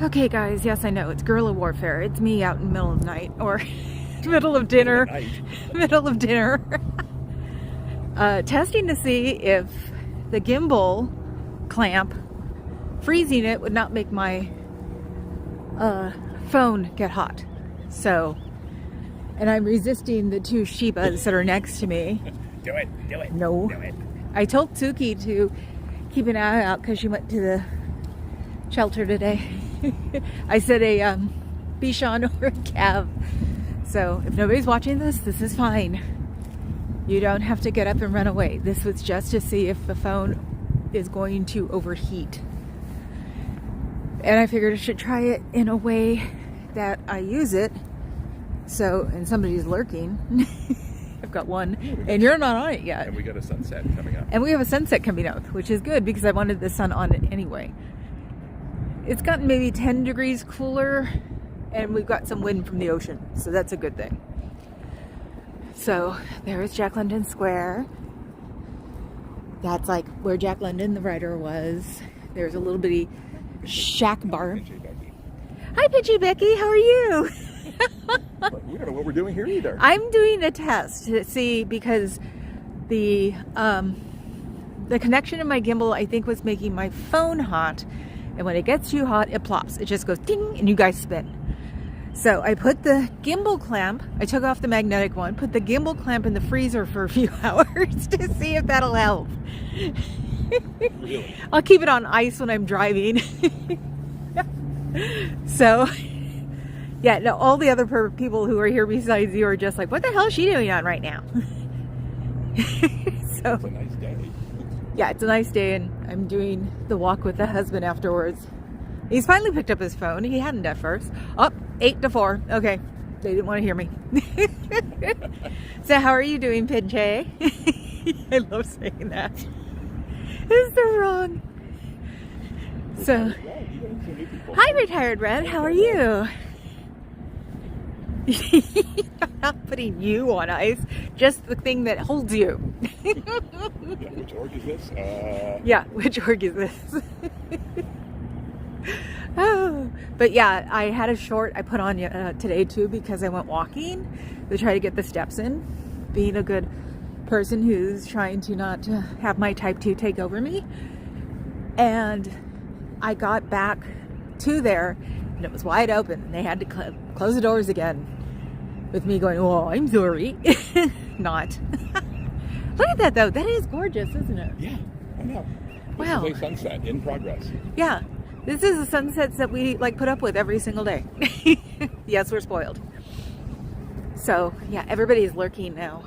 Okay, guys, yes, I know, it's guerrilla warfare. It's me out in the middle of the night, or middle of dinner. Middle of dinner. Testing to see if the gimbal clamp, freezing it would not make my phone get hot. So, and I'm resisting the two Shibas that are next to me. Do it. No. Do it. I told Suki to keep an eye out because she went to the shelter today. I said a Bichon or a Cav. So if nobody's watching this, this is fine. You don't have to get up and run away. This was just to see if the phone is going to overheat. And I figured I should try it in a way that I use it. So, and somebody's lurking. I've got one, and you're not on it yet. And we got a sunset coming up. And we have a sunset coming up, which is good because I wanted the sun on it anyway. It's gotten maybe 10 degrees cooler, and we've got some wind from the ocean, so that's a good thing. So there's Jack London Square. That's like where Jack London, the writer, was. There's a little bitty shack bar. Hi, Pitchy Becky. How are you? We don't know what we're doing here either. I'm doing a test to see because the connection in my gimbal, I think, was making my phone hot. And when it gets too hot, it plops. It just goes ding, and you guys spin. So I put the gimbal clamp, I took off the magnetic one, put the gimbal clamp in the freezer for a few hours to see if that'll help. Really? I'll keep it on ice when I'm driving. So, yeah, no, all the other people who are here besides you are just like, what the hell is she doing on right now? So, It's a nice day. yeah, it's a nice day, and I'm doing the walk with the husband afterwards. He's finally picked up his phone. He hadn't at first. Oh, 8 to 4. Okay. They didn't want to hear me. So how are you doing, Pinche? I love saying that. It's so wrong. So, hi, Retired Red. How are you? I'm not putting you on ice, just the thing that holds you. Yeah, which org is this? Yeah, which org is this? Oh, but yeah, I had a short I put on today too because I went walking to try to get the steps in, being a good person who's trying to not have my type 2 take over me. And I got back to there and it was wide open and they had to close the doors again with me going, oh, I'm sorry. Not. Look at that though. That is gorgeous, isn't it? Yeah, I know. Wow. This is a sunset in progress. Yeah. This is the sunsets that we like put up with every single day. Yes, we're spoiled. So yeah, everybody's lurking now.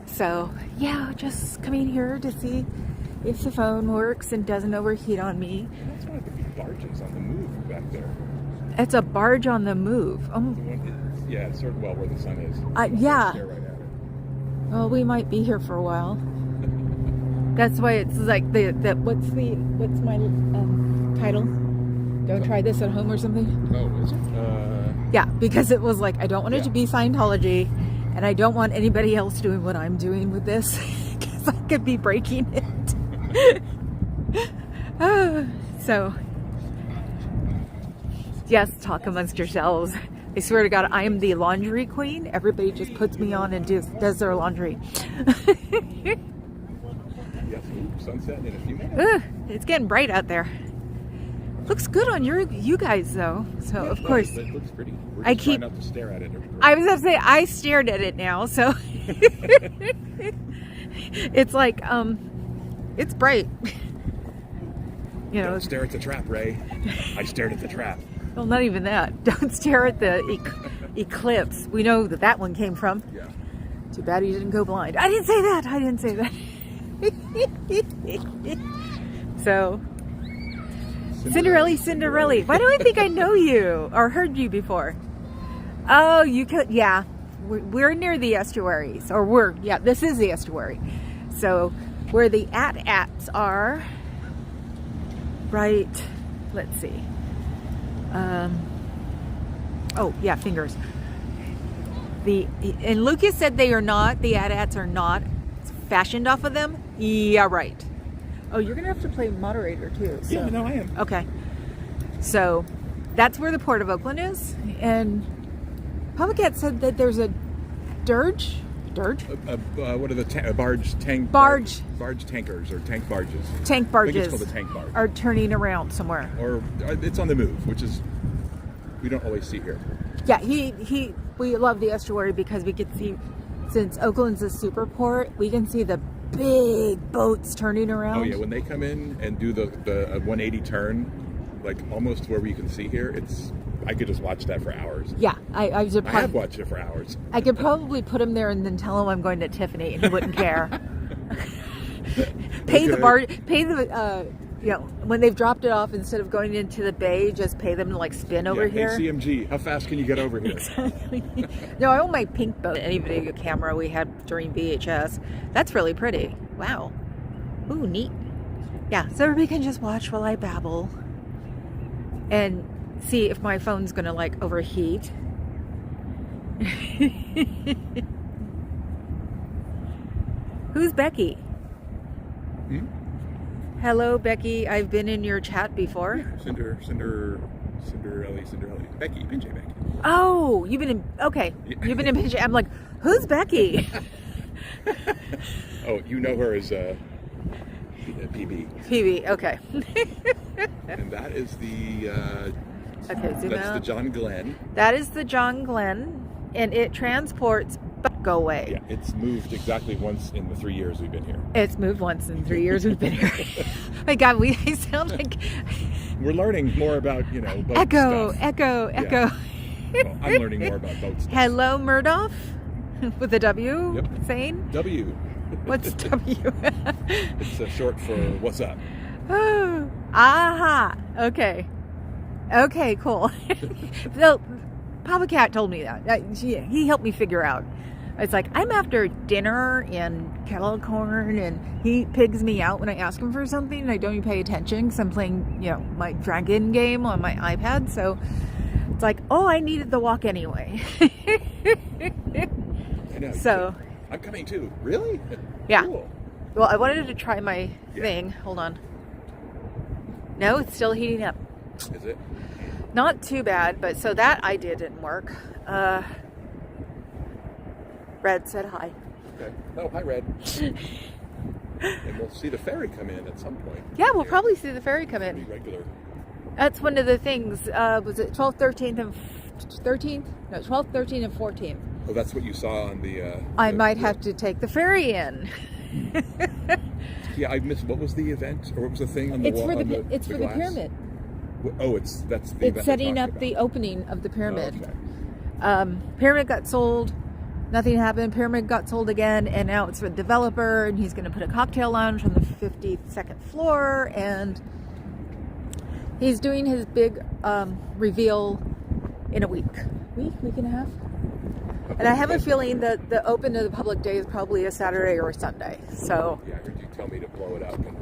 So yeah, just coming here to see if the phone works and doesn't overheat on me. That's one of the big barges on the move back there. It's a barge on the move. The one, yeah, it's sort of where the sun is. Yeah. Stare right at it. Well, we might be here for a while. That's why it's like what's my title? Don't try this at home or something? Oh, is it? Yeah, because it was like, I don't want it to be Scientology, and I don't want anybody else doing what I'm doing with this, because I could be breaking it. So, yes, talk amongst yourselves. I swear to God, I am the laundry queen. Everybody just puts me on and does their laundry. Yes, sunset in a few minutes. It's getting bright out there. Looks good on you guys though. So Yeah, of course, it looks pretty. We're I just keep- trying not to stare at it. I was going to say I stared at it now. So it's like it's bright. You know, Don't stare at the trap, Ray. I stared at the trap. well, not even that. Don't stare at the eclipse. We know that one came from. Yeah. Too bad he didn't go blind. I didn't say that. I didn't say that. So, Cinderella. Why do I think I know you or heard you before? Oh, you could, yeah. We're near the estuaries, or this is the estuary. So, where the at-ats are, right, let's see. Oh, yeah, fingers. And Lucas said they are not, the at-ats are not fashioned off of them. Yeah, right. Oh, you're gonna have to play moderator too. So. Yeah, no, I am. Okay. So that's where the Port of Oakland is. And Papacat said that there's a dirge? What are the barge tankers or tank barges? Tank I think barges it's called a tank barge. are turning around somewhere. Or it's on the move, which is we don't always see here. Yeah, we love the estuary because we can see, since Oakland's a super port, we can see the big boats turning around. Oh yeah, when they come in and do the 180 turn, like almost where we can see here, I could just watch that for hours. Yeah, I have watched it for hours. I could probably put him there and then tell him I'm going to Tiffany, and he wouldn't care. Pay when they've dropped it off, instead of going into the bay, just pay them to like spin over here. Hey, CMG, how fast can you get over here? Exactly. No, I own my pink boat. Any video camera we had during VHS. That's really pretty. Wow. Ooh, neat. Yeah, so everybody can just watch while I babble and see if my phone's gonna like overheat. Who's Becky? Hmm? Hello, Becky. I've been in your chat before. Cinderella. Becky, Pinche Becky. Oh, you've been in. Okay, Yeah. You've been in. I'm like, who's Becky? Oh, you know her as PB. PB. Okay. And that is the Okay, zoom that's out. the John Glenn. That is the John Glenn, and it transports. But go away. Yeah, it's moved exactly once in the 3 years we've been here. It's moved once in 3 years we've been here. My God, I sound like We're learning more about boat echo, stuff. echo, Yeah. echo. Well, I'm learning more about boat stuff. Hello, Murdoff, with a W. Yep. Saying W. what's W? It's short for what's up. Oh, aha. Okay. Okay, cool. So, Papa Cat told me that. He helped me figure out. It's like, I'm after dinner and kettle corn, and he pigs me out when I ask him for something, and I don't even pay attention because I'm playing, my dragon game on my iPad. So it's like, oh, I needed the walk anyway. I know. So, I'm coming too. Really? Yeah. Cool. well, I wanted to try my Yeah. thing. Hold on. No, it's still heating up. Is it? Not too bad, but so that idea didn't work. Red said hi. Okay. Oh, hi, Red. And we'll see the ferry come in at some point. Yeah, we'll probably see the ferry come Pretty in. regular. That's one of the things. Was it 12th, 13th, and 13th? No, 12th, 13th, and 14th. Oh, that's what you saw on the. I might have to take the ferry in. Yeah, I missed. What was the event, or what was the thing on the It's wall? for on the it's for the glass? pyramid. Oh, that's the It's event setting they're up talking the about. opening of the pyramid. Oh, okay. Pyramid got sold. Nothing happened. Pyramid got sold again, and now it's for the developer, and he's going to put a cocktail lounge on the 52nd floor, and he's doing his big reveal in a week and a half. And I have a feeling that the open to the public day is probably a Saturday or a Sunday. So Yeah, I heard you tell me to blow it up and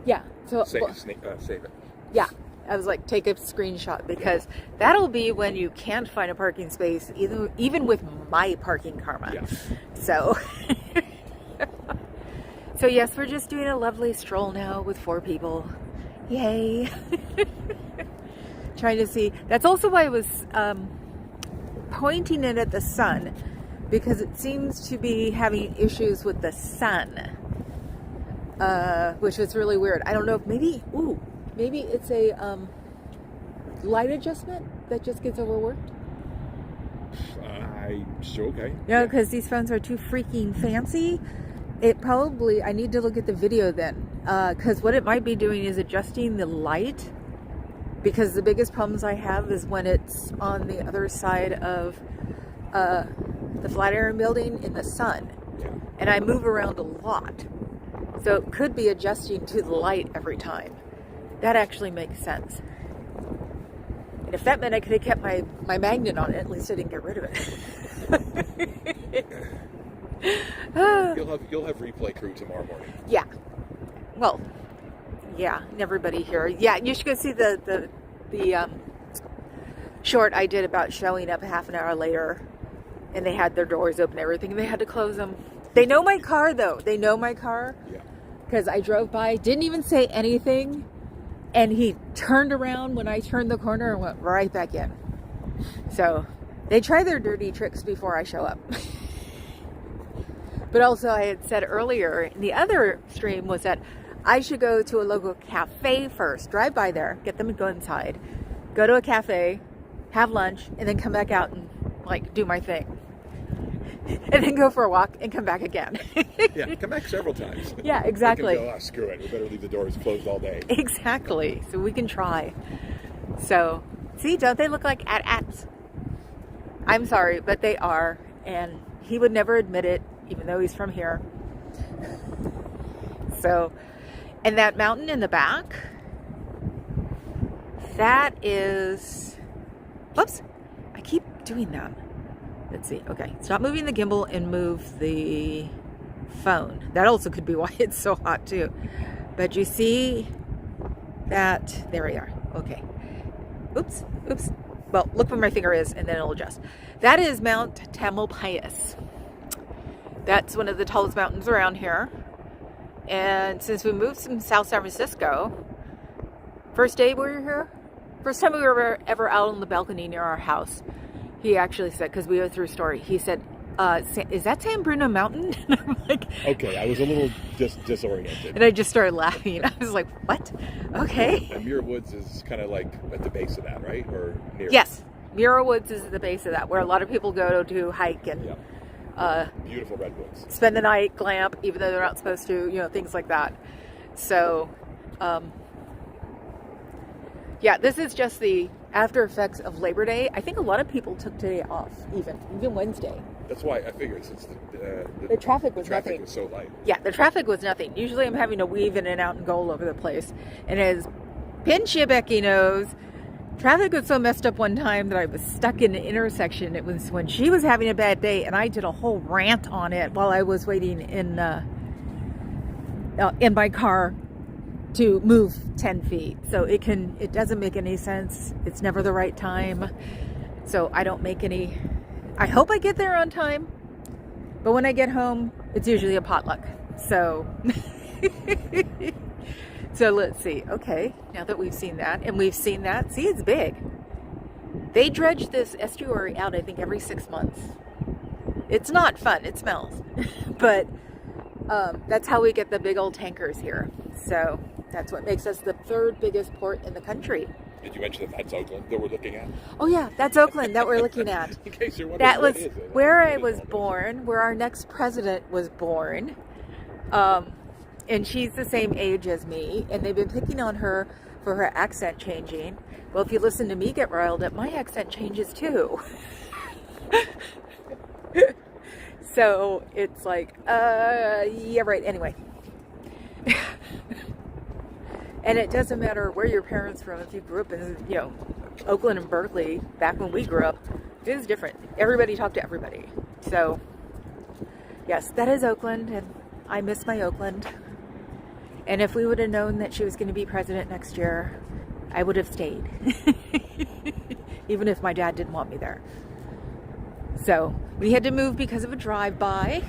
yeah, so save it. yeah, I was like, take a screenshot, because that'll be when you can't find a parking space, even with my parking karma. Yeah. So, so yes, we're just doing a lovely stroll now with 4 people. Yay! Trying to see. That's also why I was pointing it at the sun, because it seems to be having issues with the sun, which was really weird. I don't know if maybe it's a light adjustment that just gets overworked. Okay. No, because these phones are too freaking fancy. I need to look at the video then, because what it might be doing is adjusting the light, because the biggest problems I have is when it's on the other side of the Flatiron building in the sun, Yeah. and I move around a lot, so it could be adjusting to the light every time. That actually makes sense. And if that meant I could have kept my magnet on it, at least I didn't get rid of it. You'll have replay crew tomorrow morning. Yeah. Well, yeah, and everybody here. Yeah, you should go see the short I did about showing up half an hour later, and they had their doors open and everything, and they had to close them. They know my car, though. They know my car. Yeah. Because I drove by, didn't even say anything, And he turned around when I turned the corner and went right back in. So they try their dirty tricks before I show up. But also I had said earlier in the other stream was that I should go to a local cafe first. Drive by there, get them to go inside. Go to a cafe, have lunch, and then come back out and like do my thing. And then go for a walk and come back again. Yeah, come back several times. Yeah, exactly. Go, screw it. We better leave the doors closed all day. Exactly. So we can try. So, see, don't they look like at-ats? I'm sorry, but they are. And he would never admit it, even though he's from here. So, and that mountain in the back, that is, oops, I keep doing that. Let's see. Okay, stop moving the gimbal and move the phone. That also could be why it's so hot too. But you see that, there we are. Okay. Oops. Well, look where my finger is and then it'll adjust. That is Mount Tamalpais. That's one of the tallest mountains around here. And since we moved from South San Francisco, first day we were here, first time we were ever out on the balcony near our house, he actually said, because we go through a story, he said, is that San Bruno Mountain? And I'm like, okay, I was a little disoriented. And I just started laughing. I was like, what? Okay. And Muir Woods is kind of like at the base of that, right? Or near? Yes. Muir Woods is at the base of that, where a lot of people go to hike and beautiful redwoods. Spend the night, glamp, even though they're not supposed to, things like that. So, yeah, this is just the after effects of Labor Day. I think a lot of people took today off, even Wednesday. That's why I figured since the traffic was nothing. Was so light. Yeah, the traffic was nothing. Usually I'm having to weave in and out and go all over the place. And as Pinchia Becky knows, traffic was so messed up one time that I was stuck in an intersection. It was when she was having a bad day, and I did a whole rant on it while I was waiting in my car to move 10 feet. So it doesn't make any sense. It's never the right time. So I don't make any, I hope I get there on time, but when I get home, it's usually a potluck. So, so let's see. Okay, now that we've seen that, and we've seen that, see, it's big. They dredge this estuary out, I think, every 6 months. It's not fun. It smells. But that's how we get the big old tankers here. So that's what makes us the third biggest port in the country. Did you mention that's Oakland that we're looking at? Oh yeah, that's Oakland that we're looking at. In case you're wondering, that was where I was born, where our next president was born. And she's the same age as me, and they've been picking on her for her accent changing. Well, if you listen to me get riled up, my accent changes too. So it's like, yeah, right. Anyway. And it doesn't matter where your parents from. If you grew up in, Oakland and Berkeley, back when we grew up, it is different. Everybody talked to everybody. So, yes, that is Oakland, and I miss my Oakland. And if we would have known that she was going to be president next year, I would have stayed. Even if my dad didn't want me there. So, we had to move because of a drive-by.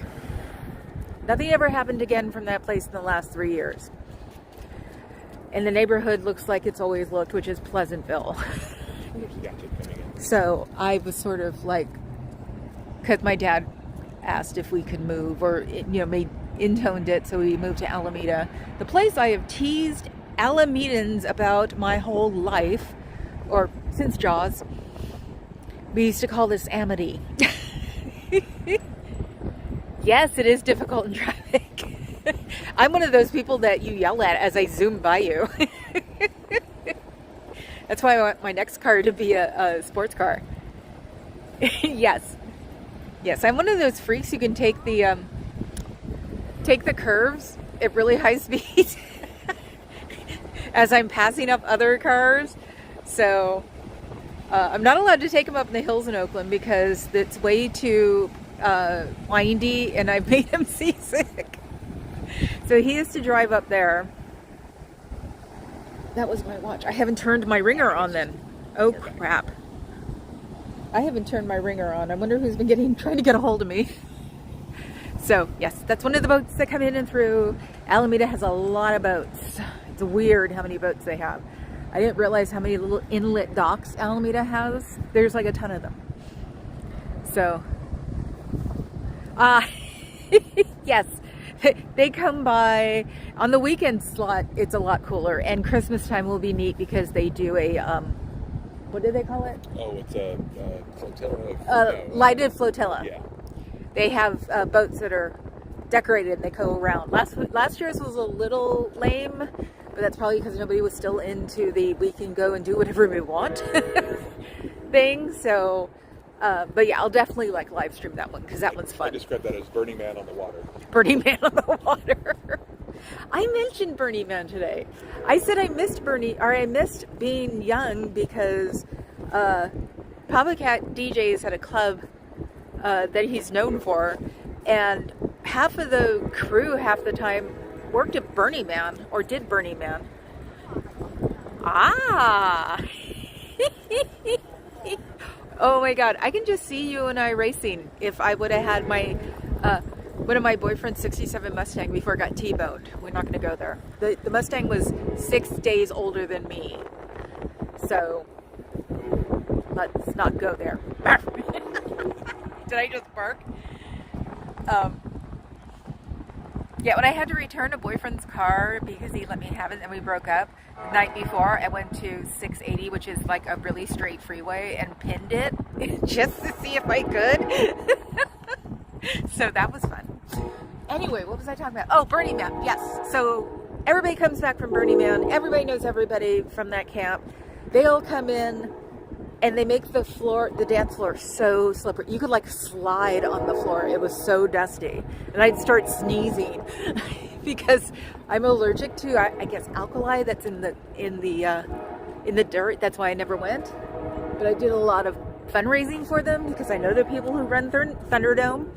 Nothing ever happened again from that place in the last 3 years. And the neighborhood looks like it's always looked, which is Pleasantville. So I was sort of like, because my dad asked if we could move, or intoned it, so we moved to Alameda. The place I have teased Alamedans about my whole life, or since Jaws. We used to call this Amity. Yes, it is difficult in traffic. I'm one of those people that you yell at as I zoom by you. That's why I want my next car to be a sports car. Yes, I'm one of those freaks who can take the curves at really high speed as I'm passing up other cars. So I'm not allowed to take them up in the hills in Oakland because it's way too windy, and I've made him seasick. So he used to drive up there. That was my watch. I haven't turned my ringer on then. Oh crap. I haven't turned my ringer on. I wonder who's been trying to get a hold of me. So yes, that's one of the boats that come in and through. Alameda has a lot of boats. It's weird how many boats they have. I didn't realize how many little inlet docks Alameda has. There's like a ton of them. So, yes, they come by on the weekend slot. It's a lot cooler, and Christmas time will be neat because they do a what do they call it? Oh, it's a flotilla. Lighted flotilla. Yeah. They have boats that are decorated and they go around. Last year's was a little lame, but that's probably because nobody was still into the we can go and do whatever we want thing. So, but yeah, I'll definitely like live stream that one because that one's fun. I described that as Burning Man on the water. Burning Man on the water. I mentioned Burning Man today. I said I missed I missed being young because Papa Cat DJs at a club that he's known for, and half of the crew half the time worked at Burning Man or did Burning Man. Ah! Oh my God, I can just see you and I racing if I would have had my one of my boyfriend's 67 Mustang before it got T-boned. We're not going to go there. The Mustang was 6 days older than me. So, let's not go there. Did I just bark? Yeah, when I had to return a boyfriend's car because he let me have it and we broke up, the night before I went to 680, which is like a really straight freeway, and pinned it just to see if I could. So that was fun. Anyway, what was I talking about? Oh, Burning Man. Yes. So everybody comes back from Burning Man. Everybody knows everybody from that camp. They all come in and they make the dance floor so slippery. You could like slide on the floor. It was so dusty. And I'd start sneezing because I'm allergic to, I guess, alkali that's in the dirt. That's why I never went. But I did a lot of fundraising for them because I know the people who run Thunderdome.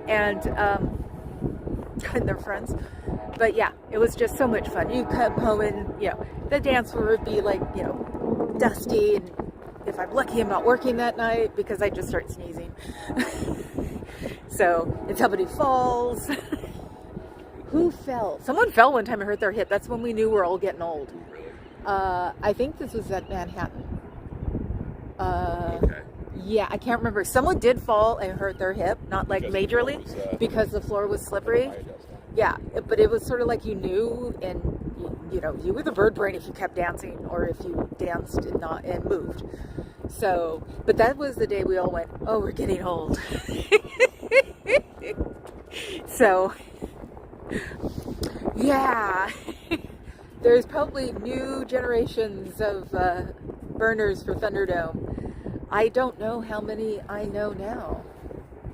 And their friends. But yeah, it was just so much fun. You come home and, the dance floor would be like, dusty. And if I'm lucky, I'm not working that night because I just start sneezing. So, if somebody falls. Who fell? Someone fell one time and hurt their hip. That's when we knew we're all getting old. I think this was at Manhattan. Okay. Yeah, I can't remember. Someone did fall and hurt their hip, not like Because majorly, because the floor was slippery. Yeah, but it was sort of like you knew, and you were the bird brain if you kept dancing or if you danced and moved. So, but that was the day we all went, oh, we're getting old. So, yeah, there's probably new generations of burners for Thunderdome. I don't know how many I know now.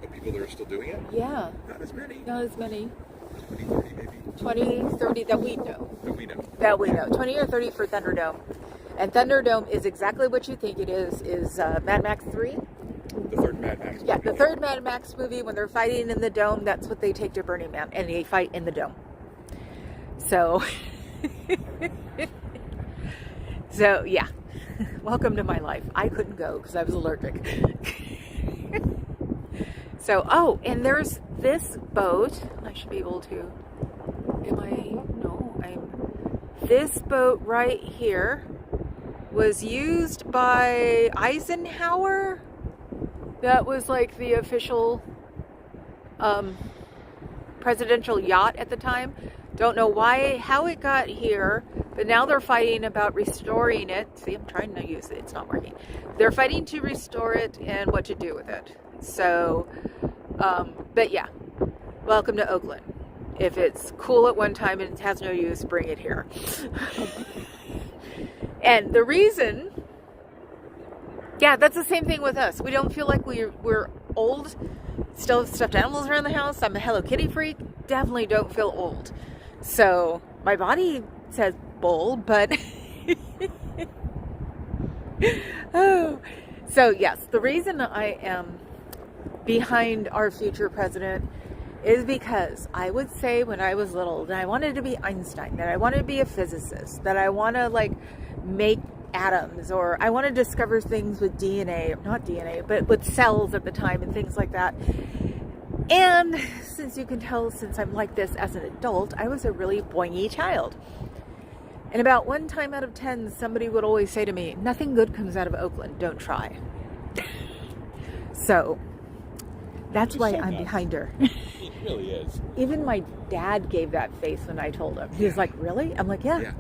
The people that are still doing it? Yeah. Not as many. Not as many. 20, 30 maybe. 20, 30 that we know. That we know. 20 or 30 for Thunderdome. And Thunderdome is exactly what you think it is Mad Max 3. The third Mad Max movie. Yeah, the third Mad Max movie, when they're fighting in the dome, that's what they take to Burning Man, and they fight in the dome. So, yeah. Welcome to my life. I couldn't go because I was allergic. So, and there's this boat. I should be able to. This boat right here was used by Eisenhower. That was like the official presidential yacht at the time. Don't know how it got here, but now they're fighting about restoring it. See, I'm trying to use it. It's not working. They're fighting to restore it and what to do with it. So, but yeah, welcome to Oakland. If it's cool at one time and it has no use, bring it here. And the reason, yeah, that's the same thing with us. We don't feel like we're old. Still have stuffed animals around the house. I'm a Hello Kitty freak. Definitely don't feel old. So my body says bold, but oh. So yes, the reason I am behind our future president is because I would say when I was little that I wanted to be Einstein, that I wanted to be a physicist, that I want to like make atoms, or I want to discover things with not DNA, but with cells at the time and things like that. And since you can tell, since I'm like this as an adult, I was a really boingy child. And about one time out of 10, somebody would always say to me, nothing good comes out of Oakland, don't try. So that's why I'm behind her. It really is. Even my dad gave that face when I told him. He was like, really? I'm like, yeah.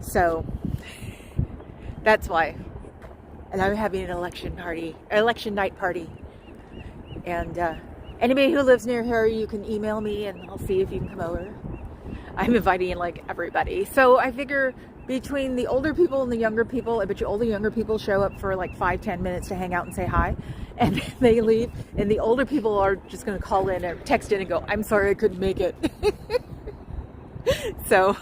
So that's why. And I'm having an election night party. And anybody who lives near here, you can email me and I'll see if you can come over. I'm inviting like everybody. So I figure between the older people and the younger people, I bet you all the younger people show up for like 5-10 minutes to hang out and say hi. And they leave. And the older people are just going to call in or text in and go, I'm sorry I couldn't make it. So,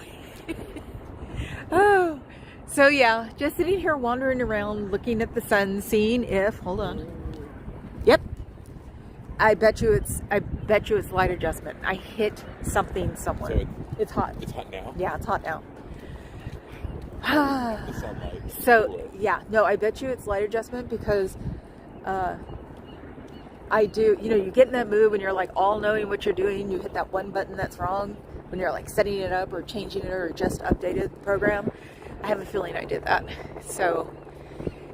so yeah, just sitting here wandering around looking at the sun, seeing if, hold on. Yep. I bet you it's light adjustment. I hit something somewhere. So it's hot. It's hot now? Yeah, it's hot now. The sunlight. So yeah, no, I bet you it's light adjustment because I do, you get in that mood when you're like all knowing what you're doing, you hit that one button that's wrong when you're like setting it up or changing it or just updated the program. I have a feeling I did that. So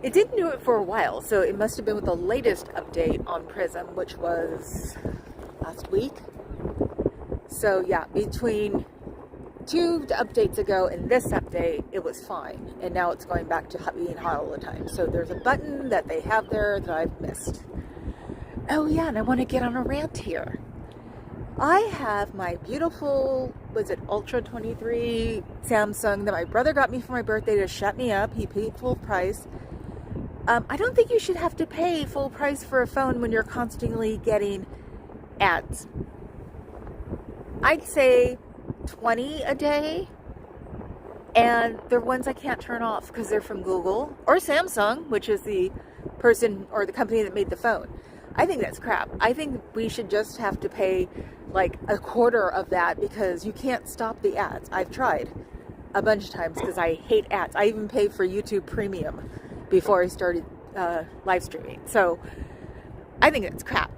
it didn't do it for a while, so it must have been with the latest update on Prism, which was last week. So yeah, between 2 updates ago and this update, it was fine. And now it's going back to being hot all the time. So there's a button that they have there that I've missed. Oh yeah, and I want to get on a rant here. I have my beautiful, was it Ultra 23 Samsung that my brother got me for my birthday to shut me up. He paid full price. I don't think you should have to pay full price for a phone when you're constantly getting ads. I'd say 20 a day, and they're ones I can't turn off because they're from Google or Samsung, which is the person or the company that made the phone. I think that's crap. I think we should just have to pay like a quarter of that because you can't stop the ads. I've tried a bunch of times because I hate ads. I even paid for YouTube Premium before I started live streaming. So I think that's crap.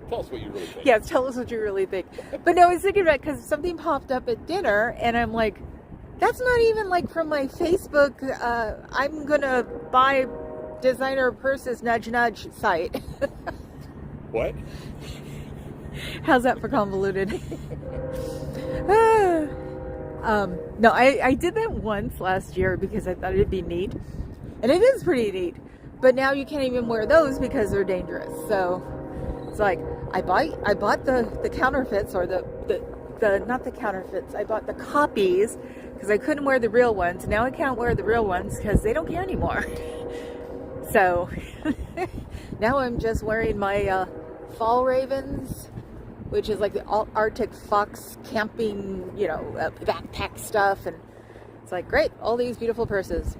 Tell us what you really think. Yes, tell us what you really think. But no, I was thinking about it because something popped up at dinner and I'm like, that's not even like from my Facebook, I'm gonna buy designer purses nudge nudge site. What? How's that for convoluted? No, I did that once last year because I thought it'd be neat. And it is pretty neat. But now you can't even wear those because they're dangerous. So it's like I bought the counterfeits or the not the counterfeits. I bought the copies because I couldn't wear the real ones. Now I can't wear the real ones because they don't care anymore. So now I'm just wearing my Fall Ravens, which is like the Arctic Fox camping, backpack stuff. And it's like, great, all these beautiful purses.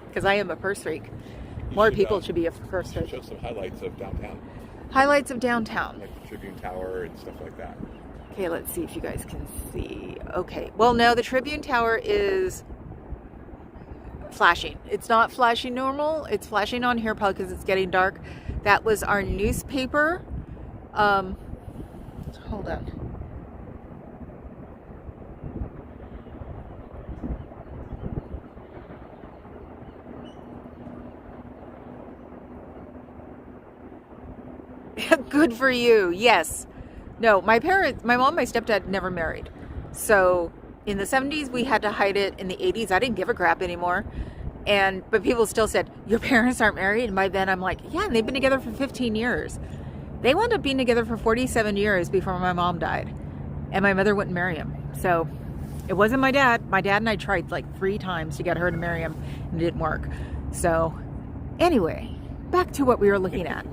Because I am a purse freak. More people should be a purse freak. Show some highlights of downtown. Highlights of downtown. Like the Tribune Tower and stuff like that. Okay, let's see if you guys can see. Okay, well, no, the Tribune Tower is flashing. It's not flashing normal. It's flashing on here probably because it's getting dark. That was our newspaper. Hold on. Good for you. Yes. No, my mom, my stepdad never married. So in the 70s, we had to hide it. In the 80s, I didn't give a crap anymore. But people still said, your parents aren't married? And by then I'm like, yeah, and they've been together for 15 years. They wound up being together for 47 years before my mom died. And my mother wouldn't marry him. So it wasn't my dad. My dad and I tried like 3 times to get her to marry him and it didn't work. So anyway, back to what we were looking at.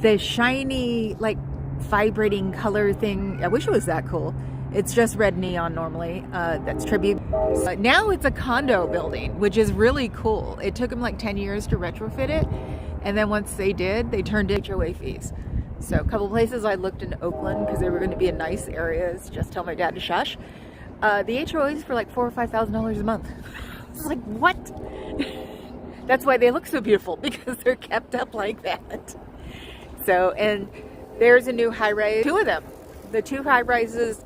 The shiny, like vibrating color thing. I wish it was that cool. It's just red neon normally. That's Tribute. Now it's a condo building, which is really cool. It took them like 10 years to retrofit it. And then once they did, they turned it HOA fees. So a couple places I looked in Oakland because they were going to be in nice areas. Just tell my dad to shush. The HOAs for like $4,000 or $5,000 a month. I was like, what? That's why they look so beautiful, because they're kept up like that. So, and there's a new high rise, 2 of them. The 2 high rises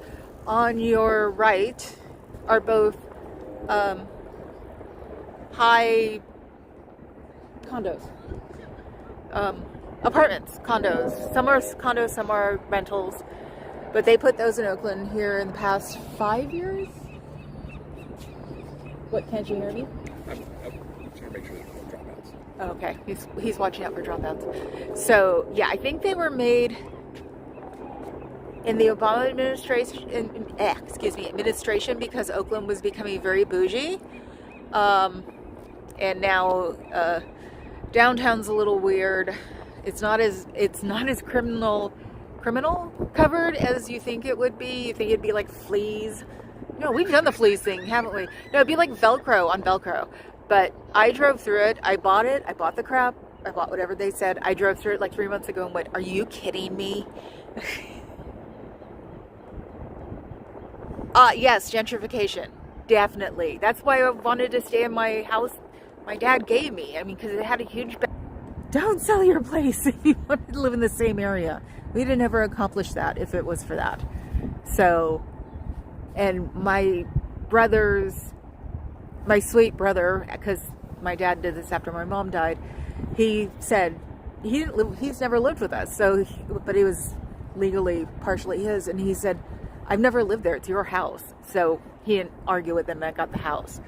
on your right are both high condos, apartments, condos. Some are condos, some are rentals. But they put those in Oakland here in the past 5 years. What, can't you hear me? I'm trying to make sure there's no dropouts. Oh, okay, he's watching out for dropouts. So yeah, I think they were made in the Obama administration because Oakland was becoming very bougie, and now downtown's a little weird. It's not as criminal covered as you think it would be. You think it'd be like fleas. No, we've done the fleas thing, haven't we? No, it'd be like Velcro on Velcro. But I drove through it. I bought it. I bought the crap. I bought whatever they said. I drove through it like 3 months ago and went, are you kidding me? Yes, gentrification. Definitely. That's why I wanted to stay in my house my dad gave me. I mean, because it had a huge... Don't sell your place if you wanted to live in the same area. We'd have never accomplished that if it was for that. So, and my sweet brother, because my dad did this after my mom died, he said he's never lived with us. So, but he was legally partially his, and he said, I've never lived there. It's your house. So he didn't argue with them. I got the house.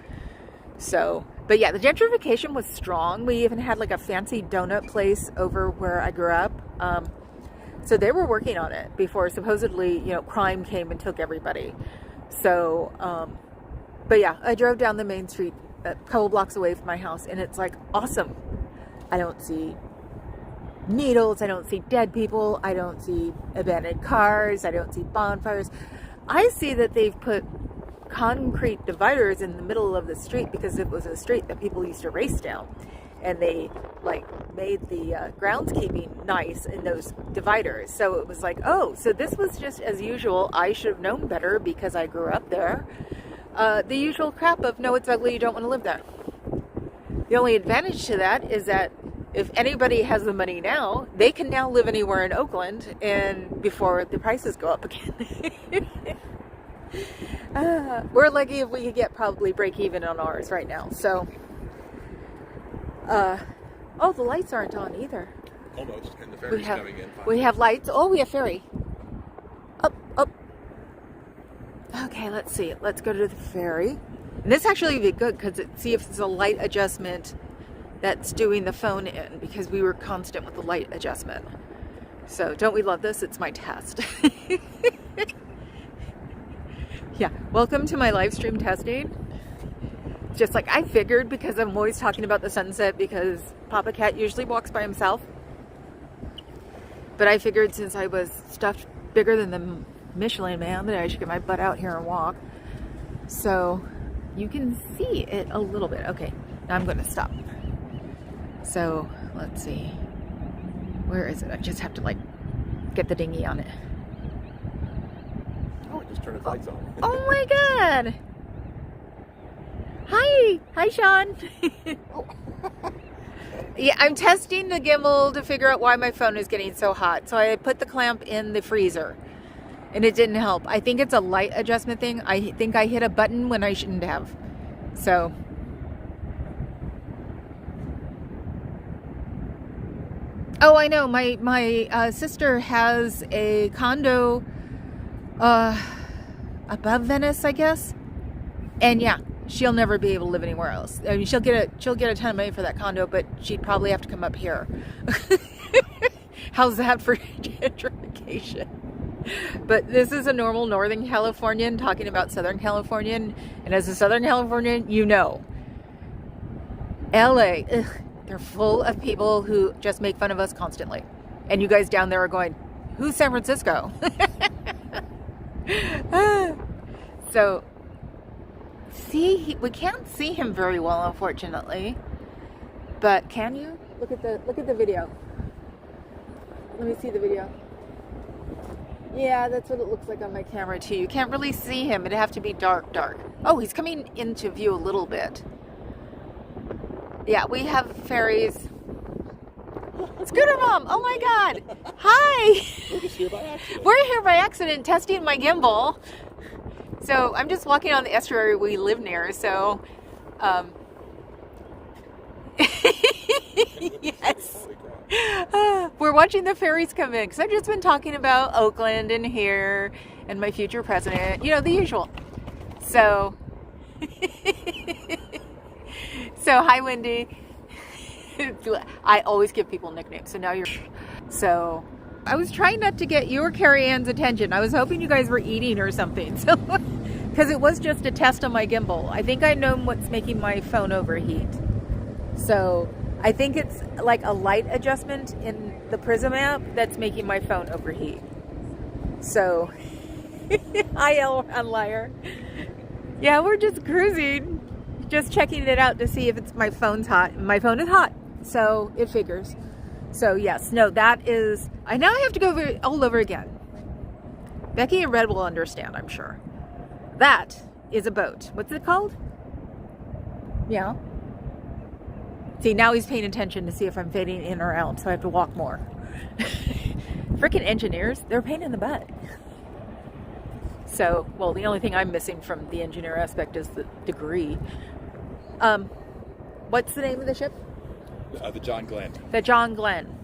So, but yeah, the gentrification was strong. We even had like a fancy donut place over where I grew up. So they were working on it before supposedly, crime came and took everybody. So, but yeah, I drove down the main street a couple blocks away from my house, and it's like awesome. I don't see needles. I don't see dead people. I don't see abandoned cars. I don't see bonfires. I see that they've put concrete dividers in the middle of the street because it was a street that people used to race down, and they made the groundskeeping nice in those dividers. So it was like, oh, so this was just as usual. I should have known better because I grew up there. The usual crap of, no, it's ugly, you don't want to live there. The only advantage to that is that if anybody has the money now, they can now live anywhere in Oakland and before the prices go up again. We're lucky if we could get probably break even on ours right now. So, oh, the lights aren't on either. Almost, and the ferry's coming in. We have lights. Oh, we have ferry. Up. Okay, let's see. Let's go to the ferry. And this actually would be good because see if there's a light adjustment that's doing the phone in, because we were constant with the light adjustment. So don't we love this? It's my test. Yeah, welcome to my live stream testing. Just like I figured, because I'm always talking about the sunset because Papa Cat usually walks by himself. But I figured since I was stuffed bigger than the Michelin Man that I should get my butt out here and walk. So you can see it a little bit. Okay, now I'm going to stop. So let's see. Where is it? I just have to get the dinghy on it. Oh, it just turned its lights on. Oh my god! Hi Sean. Yeah, I'm testing the gimbal to figure out why my phone is getting so hot. So I put the clamp in the freezer and it didn't help. I think it's a light adjustment thing. I think I hit a button when I shouldn't have. So oh, I know. My sister has a condo above Venice, I guess. And yeah, she'll never be able to live anywhere else. I mean, she'll get a ton of money for that condo, but she'd probably have to come up here. How's that for gentrification? But this is a normal Northern Californian talking about Southern Californian, and as a Southern Californian, you know, LA, they're full of people who just make fun of us constantly. And you guys down there are going, who's San Francisco? So, see, we can't see him very well, unfortunately. But can you? Look at the video. Let me see the video. Yeah, that's what it looks like on my camera too. You can't really see him. It'd have to be dark. Oh, he's coming into view a little bit. Yeah, we have ferries. Scooter Mom! Oh my god! Hi! We're just here by accident. We're here by accident testing my gimbal. So I'm just walking on the estuary we live near. So, yes. We're watching the ferries come in because I've just been talking about Oakland and here and my future president, you know, the usual. So, so hi, Wendy. I always give people nicknames, so now you're. So, I was trying not to get your Carrie Ann's attention. I was hoping you guys were eating or something, so because it was just a test on my gimbal. I think I know what's making my phone overheat. So. I think it's like a light adjustment in the Prism app that's making my phone overheat. So, I'm liar. Yeah, we're just cruising, just checking it out to see if it's my phone's hot. My phone is hot, so it figures. So yes, no, that is. I now have to go over all over again. Becky and Red will understand, I'm sure. That is a boat. What's it called? Yeah. See, now he's paying attention to see if I'm fading in or out, so I have to walk more. Freaking engineers, they're a pain in the butt. So, well, the only thing I'm missing from the engineer aspect is the degree. What's the name of the ship? The John Glenn. The John Glenn.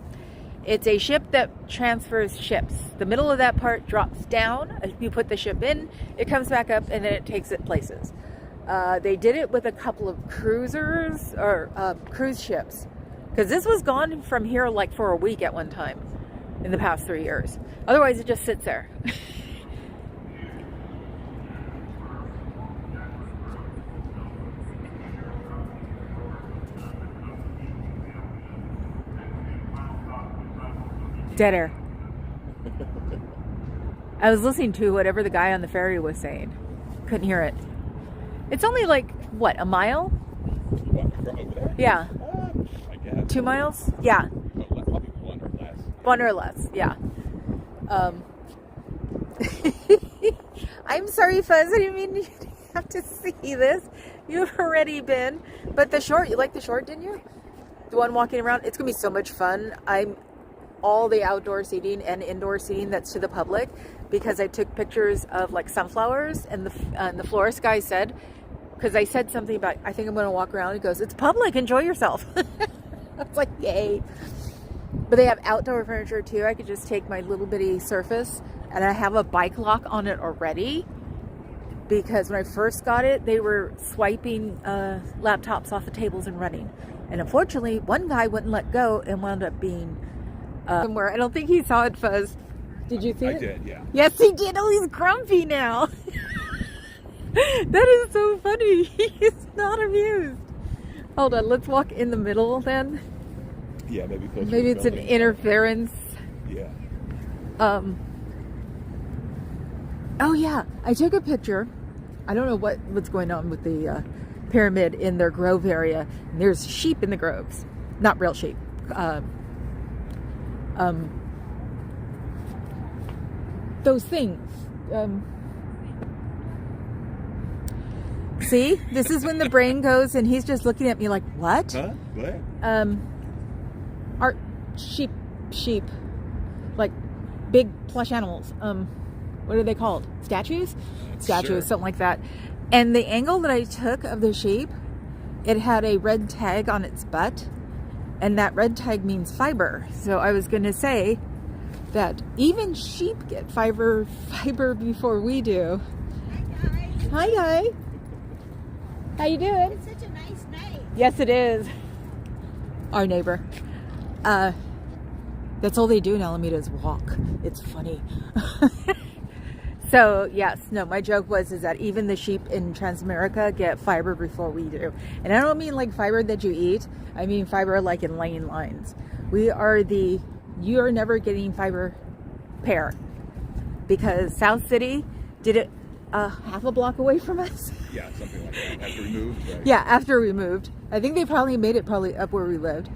It's a ship that transfers ships. The middle of that part drops down. You put the ship in, it comes back up, and then it takes it places. They did it with a couple of cruisers or cruise ships, because this was gone from here like for a week at one time in the past 3 years. Otherwise, it just sits there. Dead air. I was listening to whatever the guy on the ferry was saying. Couldn't hear it. It's only like, what, a mile? What, from over there? Yeah. I guess. 2 miles? Yeah. Well, probably 1 or less. 1 or less, yeah. I'm sorry, Fuzz. I didn't mean you to have to see this. You've already been. But the short, you like the short, didn't you? The one walking around? It's going to be so much fun. I'm all the outdoor seating and indoor seating that's to the public, because I took pictures of like sunflowers, and the florist guy said, because I said something about, I think I'm going to walk around. He goes, it's public, enjoy yourself. I was like, yay. But they have outdoor furniture too. I could just take my little bitty Surface, and I have a bike lock on it already, because when I first got it, they were swiping laptops off the tables and running. And unfortunately, one guy wouldn't let go and wound up being somewhere. I don't think he saw it, Fuzz. Did you see it? I did, yeah. Yes, he did. Oh, he's grumpy now. That is so funny. He's not amused. Hold on, let's walk in the middle then. Yeah, maybe closer. Maybe it's an interference. Yeah. Oh yeah, I took a picture. I don't know what's going on with the pyramid in their grove area. And there's sheep in the groves. Not real sheep. Those things. See, this is when the brain goes, and he's just looking at me like, what? Huh? What? Art sheep, like big plush animals. What are they called? Statues? Statues, Sure. something like that. And the angle that I took of the sheep, it had a red tag on its butt, and that red tag means fiber. So I was going to say that even sheep get fiber before we do. Hi guys. Hi, guy. How you doing? It's such a nice night. Yes, it is. Our neighbor. That's all they do in Alameda is walk. It's funny. So yes, no, my joke was is that even the sheep in Transamerica get fiber before we do. And I don't mean like fiber that you eat. I mean fiber like in lane lines. You are never getting fiber pair, because South City did it half a block away from us. Yeah, something like that. After we moved, right? Yeah, after we moved. I think they probably made it up where we lived.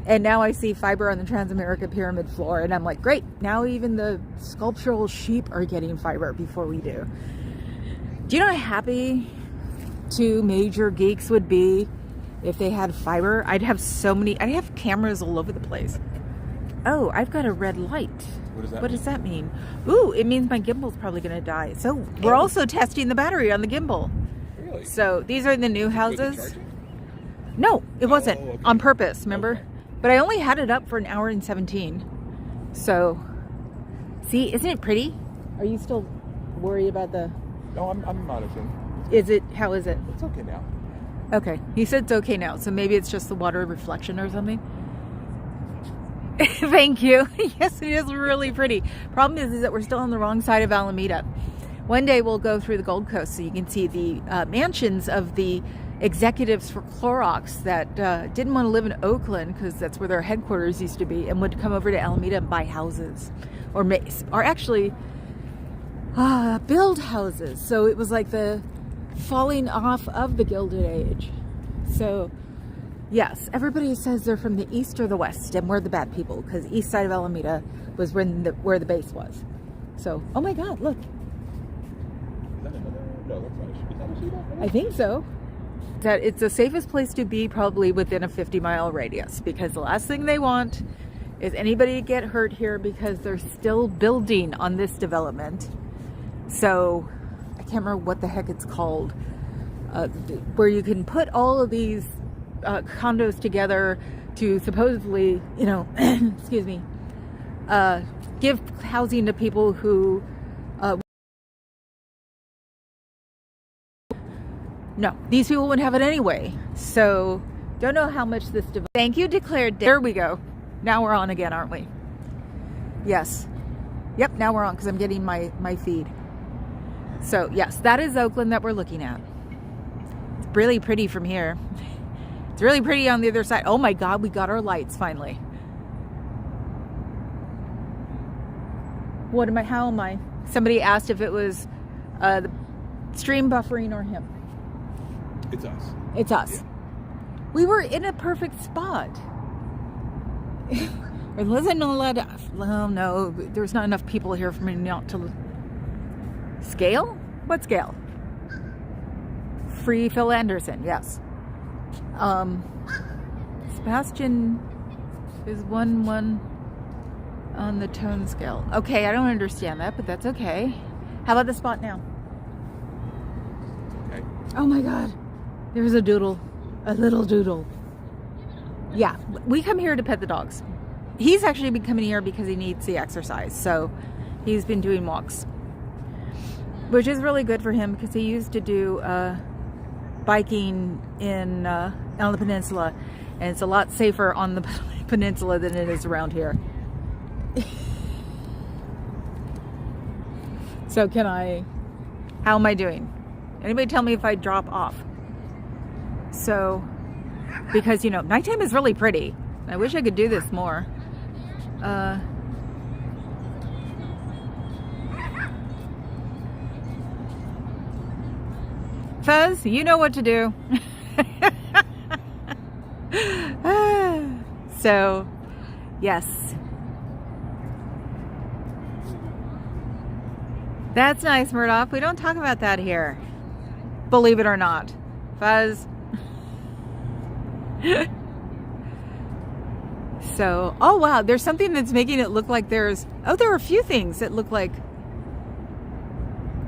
And now I see fiber on the Transamerica pyramid floor, and I'm like, great, now even the sculptural sheep are getting fiber before we do. Do you know how happy 2 major geeks would be if they had fiber? I'd have cameras all over the place. Oh, I've got a red light. What does that What mean? does that mean? Ooh, it means my gimbal's probably going to die. So we're also testing the battery on the gimbal. Really? So these are the new Was it houses. charging? No, it wasn't okay. on purpose, remember? Okay. But I only had it up for an hour and 17. So, see, isn't it pretty? Are you still worried about the... No, I'm monitoring. Is it, how is it? It's okay now. Okay, he said it's okay now, so maybe it's just the water reflection or something. Thank you. Yes, it is really pretty. Problem is that we're still on the wrong side of Alameda. One day we'll go through the Gold Coast so you can see the mansions of the executives for Clorox that didn't want to live in Oakland because that's where their headquarters used to be and would come over to Alameda and buy houses or actually build houses. So it was like the falling off of the Gilded Age. So yes, everybody says they're from the east or the west, and we're the bad people because east side of Alameda was where the base was. So, oh my God, look! Is that another? No, that's not. Is that a cheetah? I think so. That it's the safest place to be, probably within a 50-mile radius, because the last thing they want is anybody to get hurt here because they're still building on this development. So, I can't remember what the heck it's called, where you can put all of these condos together to supposedly, you know, excuse me, give housing to people who no, these people wouldn't have it anyway. So don't know how much this thank you declared. There we go. Now we're on again, aren't we? Yes. Yep, now we're on because I'm getting my feed. So yes, that is Oakland that we're looking at. It's really pretty from here. It's really pretty on the other side. Oh my God, we got our lights finally. How am I? Somebody asked if it was the stream buffering or him. It's us. It's us. Yeah. We were in a perfect spot. There wasn't allowed to, well, no, there's not enough people here for me not to scale? What scale? Free Phil Anderson, yes. Sebastian is 1-1 on the tone scale. Okay, I don't understand that, but that's okay. How about the spot now? Okay. Oh my God. There's a doodle. A little doodle. Yeah, we come here to pet the dogs. He's actually been coming here because he needs the exercise. So he's been doing walks, which is really good for him because he used to do biking on the peninsula, and it's a lot safer on the peninsula than it is around here. So how am I doing? Anybody tell me if I drop off? So, because, you know, nighttime is really pretty. I wish I could do this more. Fuzz, you know what to do. So, yes. That's nice, Murdoch. We don't talk about that here. Believe it or not. Fuzz. So, oh wow, there's something that's making it look like there are a few things that look like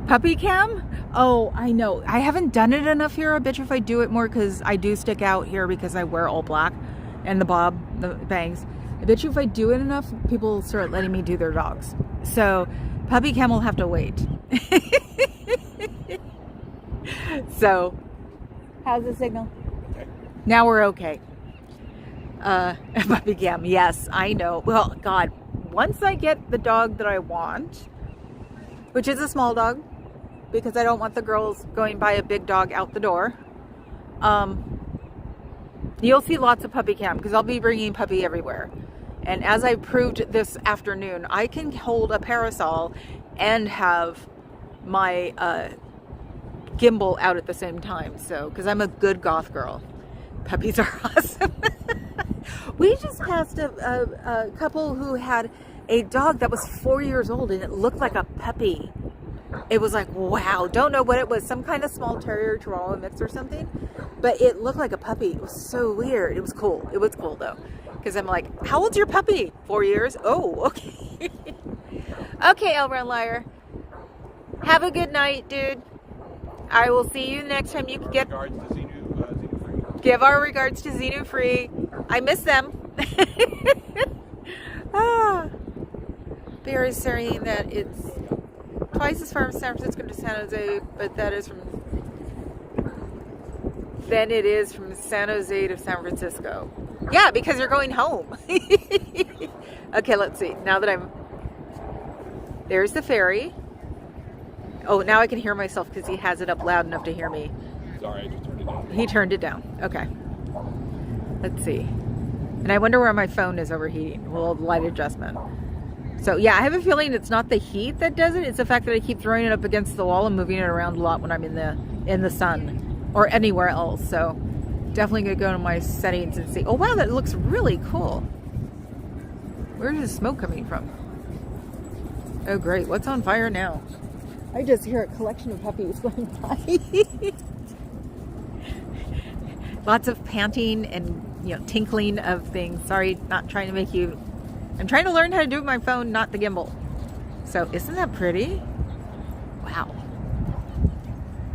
puppy cam. Oh, I know. I haven't done it enough here. I bet you if I do it more, because I do stick out here because I wear all black and the bangs. I bet you if I do it enough, people will start letting me do their dogs. So, puppy cam will have to wait. So, how's the signal? Okay. Now we're okay. Puppy cam, yes, I know. Well, God, once I get the dog that I want, which is a small dog, because I don't want the girls going by a big dog out the door, you'll see lots of puppy cam, because I'll be bringing puppy everywhere. And as I proved this afternoon, I can hold a parasol and have my gimbal out at the same time. So, because I'm a good goth girl. Puppies are awesome. We just passed a couple who had a dog that was 4 years old, and it looked like a puppy. It was like, wow. Don't know what it was. Some kind of small terrier chihuahua mix or something. But it looked like a puppy. It was so weird. It was cool. It was cool though. Because I'm like, how old's your puppy? 4 years? Oh, okay. Okay, Elrond Liar. Have a good night, dude. I will see you next time you can get... Regards to Xenu Free. Give our regards to Xenu Free. I miss them. Bear is saying that it's twice as far from San Francisco to San Jose, but that is from... Then it is from San Jose to San Francisco. Yeah, because you're going home. Okay, let's see. Now that I'm... There's the ferry. Oh, now I can hear myself because he has it up loud enough to hear me. Sorry, I just turned it down. He turned it down. Okay. Let's see. And I wonder where my phone is overheating. Well, light adjustment. So yeah, I have a feeling it's not the heat that does it. It's the fact that I keep throwing it up against the wall and moving it around a lot when I'm in the sun or anywhere else. So definitely gonna go to my settings and see. Oh wow, that looks really cool. Where's the smoke coming from? Oh great, what's on fire now? I just hear a collection of puppies going by. Lots of panting and tinkling of things. Sorry, not trying to make you... I'm trying to learn how to do it with my phone, not the gimbal. So, isn't that pretty? Wow.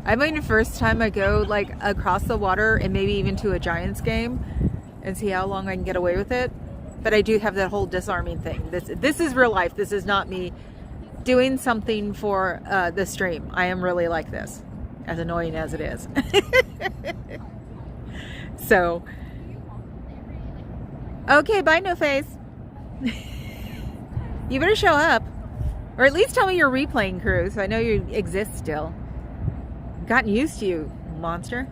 I mean, the first time I go like across the water and maybe even to a Giants game and see how long I can get away with it. But I do have that whole disarming thing. This is real life. This is not me doing something for the stream. I am really like this, as annoying as it is. So, okay, bye, No Face. You better show up, or at least tell me you're replaying crew, so I know you exist still. Gotten used to you, monster.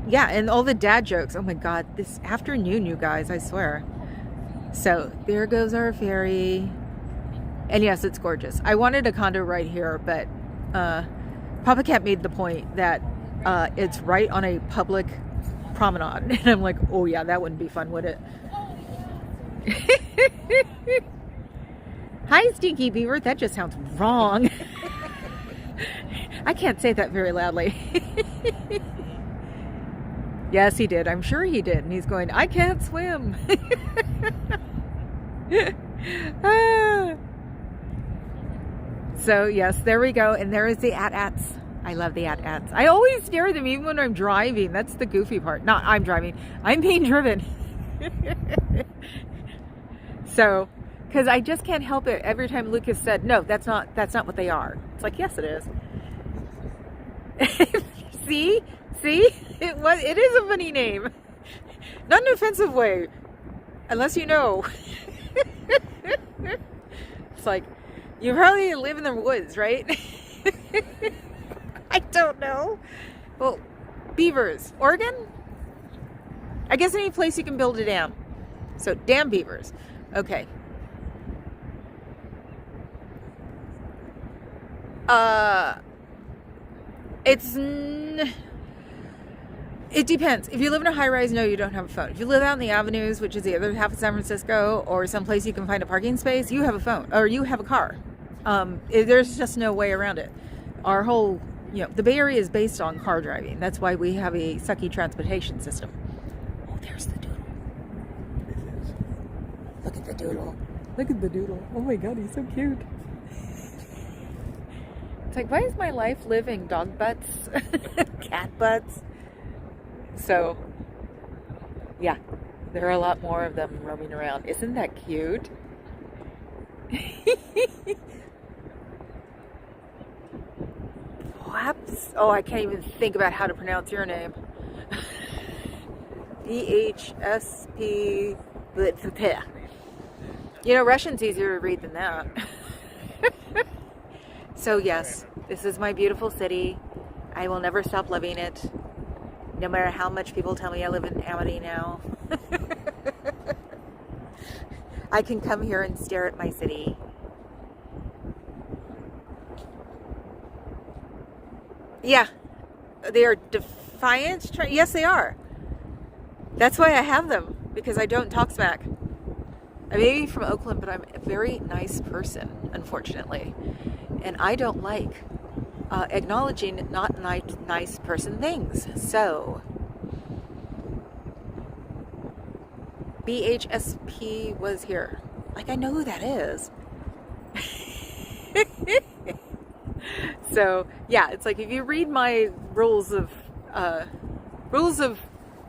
Yeah, and all the dad jokes. Oh my god, this afternoon, you guys, I swear. So there goes our ferry. And yes, it's gorgeous. I wanted a condo right here, but Papa Cat made the point that it's right on a public promenade. And I'm like, oh yeah, that wouldn't be fun, would it? Hi, Stinky Beaver. That just sounds wrong. I can't say that very loudly. Yes, he did. I'm sure he did. And he's going, I can't swim. So, yes, there we go. And there is the AT-ATs. I love the AT-ATs. I always stare at them even when I'm driving. That's the goofy part. Not I'm driving. I'm being driven. So, because I just can't help it. Every time Lucas said, no, that's not what they are. It's like, yes, it is. See? It is a funny name. Not in an offensive way. Unless you know. It's like, you probably live in the woods, right? I don't know. Well, beavers. Oregon? I guess any place you can build a dam. So, dam beavers. Okay. It depends. If you live in a high rise, no, you don't have a phone. If you live out in the avenues, which is the other half of San Francisco, or someplace you can find a parking space, you have a phone, or you have a car. There's just no way around it. Our whole, the Bay Area is based on car driving. That's why we have a sucky transportation system. Oh, there's the doodle. Look at the doodle. Look at the doodle. Oh my god, he's so cute. It's like, why is my life living dog butts? Cat butts? So, yeah, there are a lot more of them roaming around. Isn't that cute? Perhaps, oh, I can't even think about how to pronounce your name. DHSP. Russian's easier to read than that. So yes, this is my beautiful city. I will never stop loving it. No matter how much people tell me I live in Amity now. I can come here and stare at my city. Yeah, they are defiant. Yes, they are. That's why I have them, because I don't talk smack. I may be from Oakland, but I'm a very nice person, unfortunately. And I don't like acknowledging not nice person things. So, BHSP was here. Like, I know who that is. So yeah, it's like if you read my rules of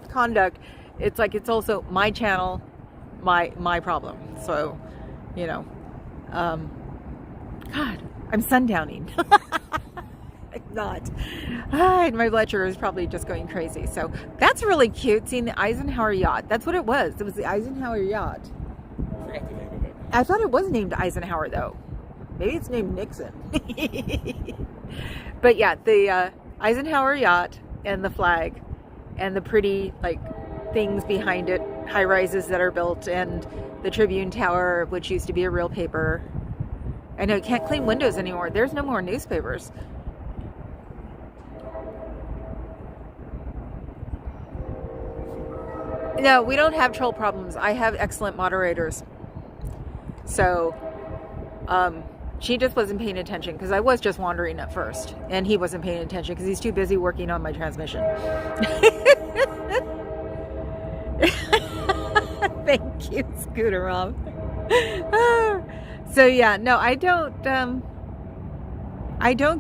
conduct, it's like it's also my channel, my problem. So, you know, God, I'm sundowning. I'm not. And my blood sugar is probably just going crazy. So that's really cute, seeing the Eisenhower yacht. That's what it was. It was the Eisenhower yacht. I forgot the name of it. I thought it was named Eisenhower, though. Maybe it's named Nixon. But yeah, the Eisenhower yacht and the flag and the pretty, like, things behind it, high rises that are built, and the Tribune Tower, which used to be a real paper. I know you can't clean windows anymore. There's no more newspapers. No, we don't have troll problems. I have excellent moderators. So, she just wasn't paying attention because I was just wandering at first, and he wasn't paying attention because he's too busy working on my transmission. Thank you, Scooter Rob. So yeah, no, I don't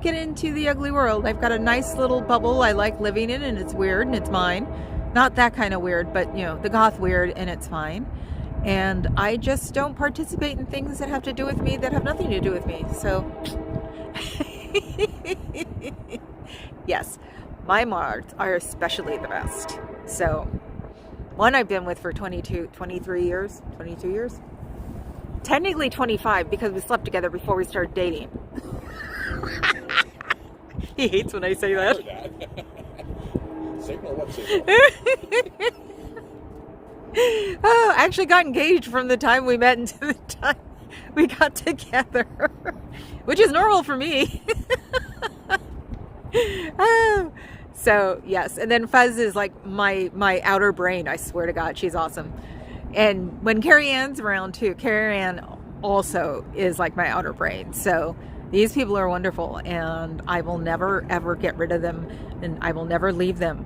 get into the ugly world. I've got a nice little bubble I like living in, and it's weird and it's mine. Not that kind of weird, but you know, the goth weird, and it's fine. And I just don't participate in things that have to do with me that have nothing to do with me. So yes, my mods are especially the best. So one I've been with for 22 years. Technically 25 because we slept together before we started dating. He hates when I say that. Signal, what signal? Oh, I actually got engaged from the time we met until the time we got together, which is normal for me. Oh, so yes, and then Fuzz is like my outer brain. I swear to God, she's awesome. And when Carrie Ann's around too, Carrie Ann also is like my outer brain. So these people are wonderful, and I will never ever get rid of them, and I will never leave them.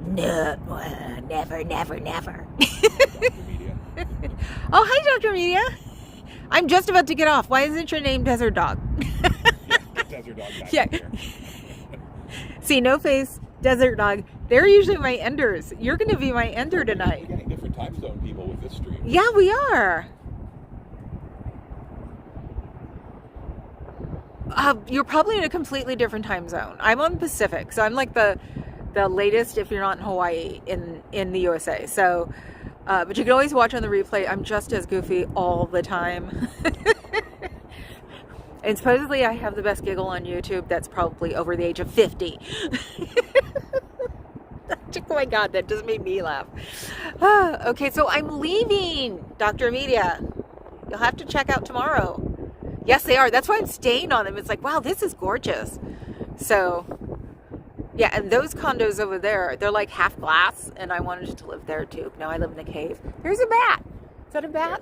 No, never, never, never. Oh, hi, Dr. Media. I'm just about to get off. Why isn't your name Desert Dog? Desert Dog back Yeah. here. See, No Face, Desert Dog. They're usually my enders. You're going to be my ender tonight. We're getting different time zone people with this stream. Yeah, we are. You're probably in a completely different time zone. I'm on Pacific, so I'm like the latest if you're not in Hawaii in the USA. So, but you can always watch on the replay. I'm just as goofy all the time. And supposedly I have the best giggle on YouTube that's probably over the age of 50. Oh my God, that just made me laugh. Okay, so I'm leaving, Dr. Media. You'll have to check out tomorrow. Yes, they are. That's why I'm staying on them. It's like, wow, this is gorgeous. So, yeah, and those condos over there, they're like half glass, and I wanted to live there too. Now I live in a cave. There's a bat. Is that a bat?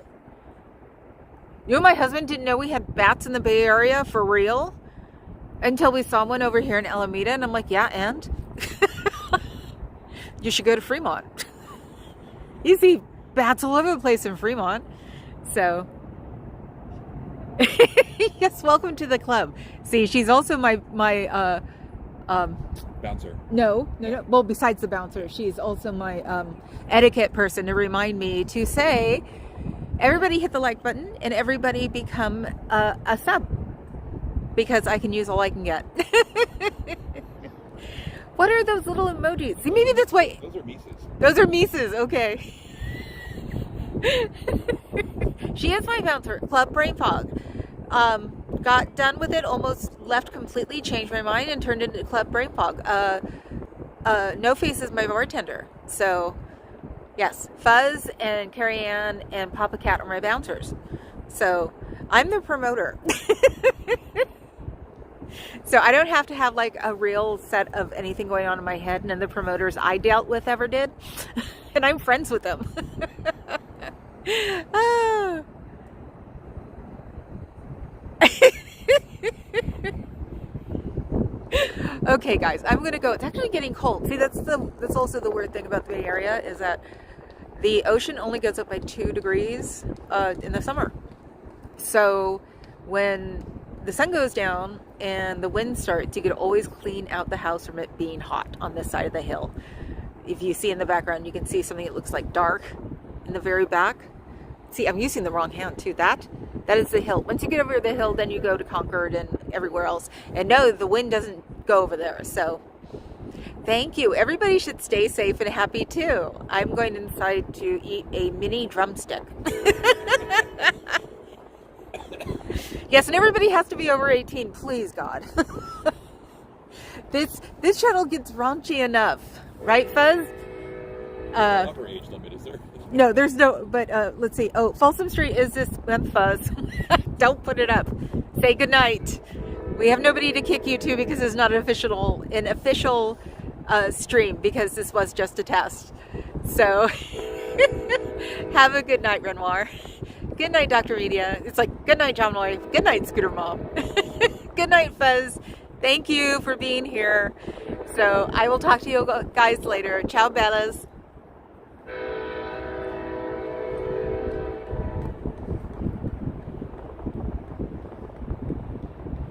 You know, my husband didn't know we had bats in the Bay Area for real until we saw one over here in Alameda, and I'm like, yeah, and? You should go to Fremont. You see bats all over the place in Fremont. So, yes, welcome to the club. See, she's also my Bouncer. No. Well, besides the bouncer, she's also my etiquette person to remind me to say, everybody hit the like button and everybody become a sub, because I can use all I can get. What are those little emojis? See, maybe that's why. Those are Mises. Those are Mises. Okay. She is my bouncer. Club Brain Fog. Got done with it, almost left completely, changed my mind, and turned into Club Brain Fog. No Face is my bartender. So, yes, Fuzz and Carrie Ann and Papa Cat are my bouncers. So, I'm the promoter. So, I don't have to have like a real set of anything going on in my head. None of the promoters I dealt with ever did. And I'm friends with them. Oh. Okay, guys, I'm gonna go. It's actually getting cold. See, that's also the weird thing about the Bay Area, is that the ocean only goes up by 2 degrees in the summer. So when the sun goes down and the wind starts, you could always clean out the house from it being hot on this side of the hill. If you see in the background, you can see something that looks like dark in the very back. See, I'm using the wrong hand too. That is the hill. Once you get over the hill, then you go to Concord and everywhere else. And no, the wind doesn't go over there. So thank you. Everybody should stay safe and happy too. I'm going inside to eat a mini drumstick. Yes, and everybody has to be over 18, please God. This channel gets raunchy enough, right, Fuzz? Upper age limit, is there? No, there's no, but let's see. Oh, Folsom Street is this month, Fuzz. Don't put it up. Say goodnight. We have nobody to kick you to because it's not an official stream, because this was just a test. So have a good night, Renoir. Good night, Dr. Media. It's like, good night, John Lloyd. Good night, Scooter Mom. Good night, Fuzz. Thank you for being here. So I will talk to you guys later. Ciao, Bellas.